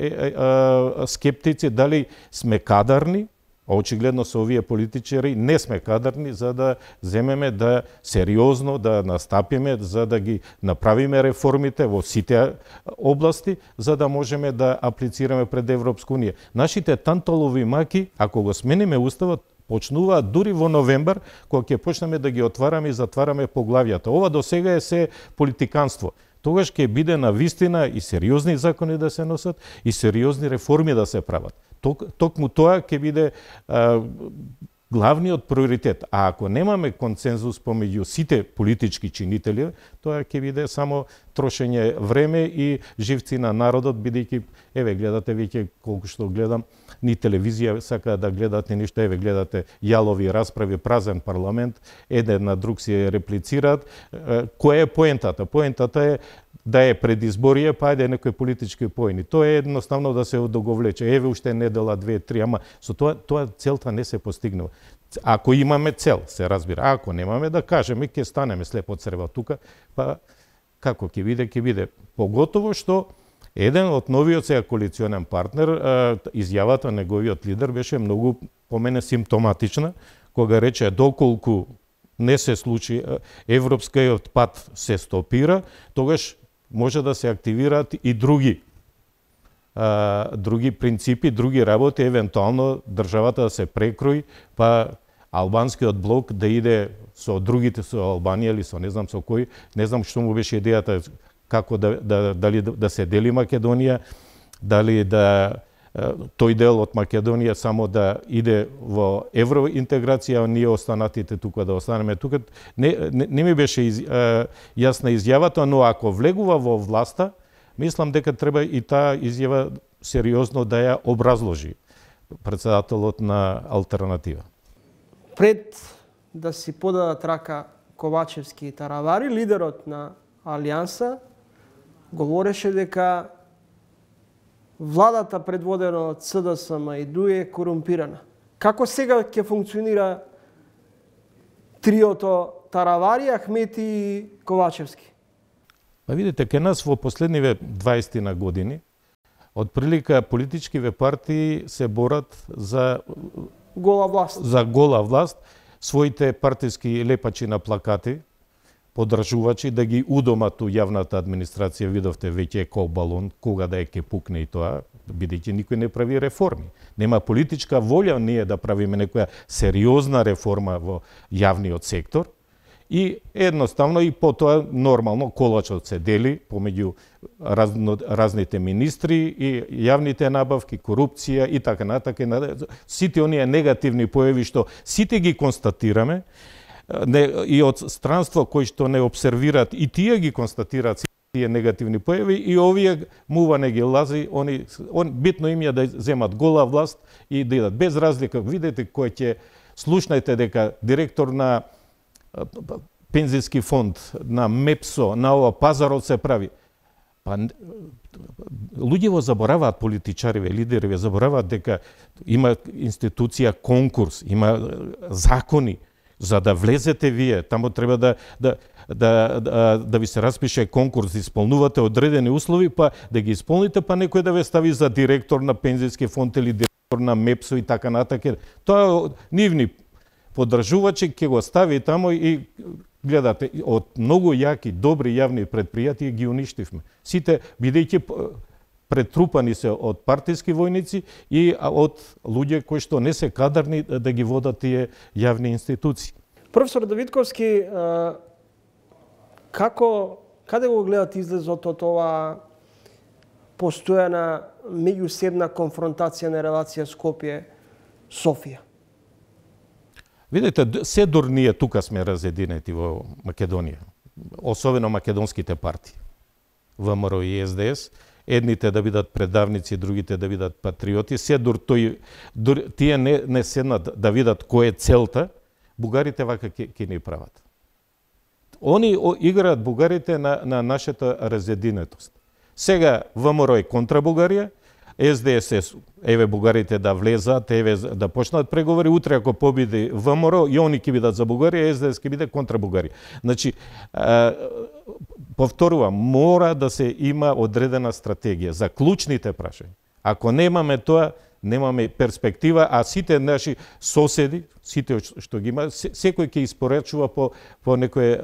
скептици дали сме кадарни. Очигледно со овие политичари не сме кадарни за да земеме да сериозно да настапиме, за да ги направиме реформите во сите области, за да можеме да аплицираме пред Европска унија. Нашите танталови маки, ако го смениме уставот, почнуваат дури во новембар, кога ќе почнеме да ги отвараме и затвараме поглавјата. Ова до сега е се политиканство. Тогаш ќе биде на вистина и сериозни закони да се носат и сериозни реформи да се прават. Токму тоа ќе биде главниот приоритет. А ако немаме консензус помеѓу сите политички чинители, тоа ќе биде само трошење време и живци на народот, бидејќи гледате веќе колку што гледам, ни телевизија сака да гледат ни ништо, гледате јалови расправи, празен парламент, еден на друг си реплицираат. Која е поентата? Поентата е да е предизборие, па ајде некои политички поени. Тоа е едноставно да се одоговлече. Уште недела, 2-3, ама со тоа целта не се постигнува. Ако имаме цел, се разбира. Ако немаме, да кажеме, ќе станеме слепо црва тука, па како ќе биде. Поготово што еден од новиот сега коалиционен партнер, изјавата на неговиот лидер беше многу по мене симптоматична, кога рече доколку не се случи, европскиот пат се стопира, тогаш може да се активираат и други принципи, други работи, евентуално државата да се прекрои, па албанскиот блок да иде со другите, со Албанија или со не знам со кој, не знам што му беше идејата, како дали да се дели Македонија, дали да тој дел од Македонија само да иде во евроинтеграција, а ние останатите тука да останеме тука. Не ми беше јасна изјавата, но ако влегува во власта, мислам дека треба и таа изјава сериозно да ја образложи председателот на Алтернатива. Пред да си подадат рака Ковачевски и Таравари, лидерот на Алијанса говореше дека владата предводена од СДСМ и ДУ е корумпирана. Како сега ќе функционира триото Таравари, Ахмети и Ковачевски? Па видите, ке нас во последниве 20 на години, од прилика политичкиве партии се борат за гола власт. За гола власт, своите партиски лепачи на плакати, подржувачи да ги удомат у јавната администрација, видовте веќе е кол балон, кога да е ке пукне и тоа, бидејќи никој не прави реформи. Нема политичка волја ние да правиме некоја сериозна реформа во јавниот сектор и едноставно и потоа нормално колачот се дели помеѓу разните министри и јавните набавки, корупција и така натака. Сите оние негативни појави што сите ги констатираме, и од странство кои што не обсервираат и тие ги констатираат тие негативни појави и овие мува не ги лази, битно им е да земат гола власт и да идат без разлика. Видете кој ќе слушнајте дека директор на пензиски фонд, на МЕПСО, на ова пазарот се прави. Па луѓе забораваат, политичариве, лидериве забораваат дека има институција конкурс, има закони. За да влезете вие, тамо треба да ви се распише конкурс, да исполнувате одредени услови, па да ги исполните, па некој да ве стави за директор на пензиски фонд или директор на МЕПСО и така натака. Тоа нивни поддржувачи ќе го стави тамо и гледате, од многу јаки, добри јавни предпријатија ги уништивме. Сите, бидејќи претрупани се од партиски војници и од луѓе кои што не се кадарни да ги водат тие јавни институции. Професор Давидковски, каде го гледат излезот од ова постојана меѓусебна конфронтација на релација Скопје-Софија? Видите, се дур ние тука сме разединети во Македонија, особено македонските партии, ВМРО и СДС, едните да бидат предавници, другите да бидат патриоти, се дур тие не седнат да видат кој е целта, бугарите вака ќе ни прават. Они играат бугарите на нашата разединетост. Сега ВМРО е контра Бугарија, СДС еве бугарите да влезат, еве да почнат преговори, утре ако победи ВМРО и они ќе бидат за Бугарија, СДС ќе биде контра Бугарија. Значи, повторувам, мора да се има одредена стратегија за клучните прашања. Ако немаме тоа, немаме перспектива, а сите наши соседи, сите што ги има, секој ќе испорачува по некое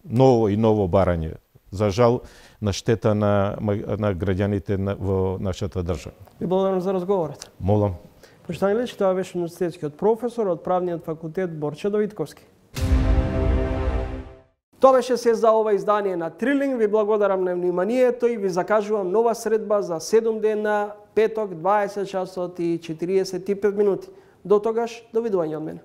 ново и ново барање. За жал, на штета на граѓаните во нашата држава. Ви благодарам за разговорот. Молам. Почитани личи, тоа беше универзитетскиот професор од правниот факултет Борче Давидковски. Тоа беше се за ова издание на Трилинг. Ви благодарам на вниманието и ви закажувам нова средба за 7 дена, петок, 20 часот и 45 минути. До тогаш, довидување од мене.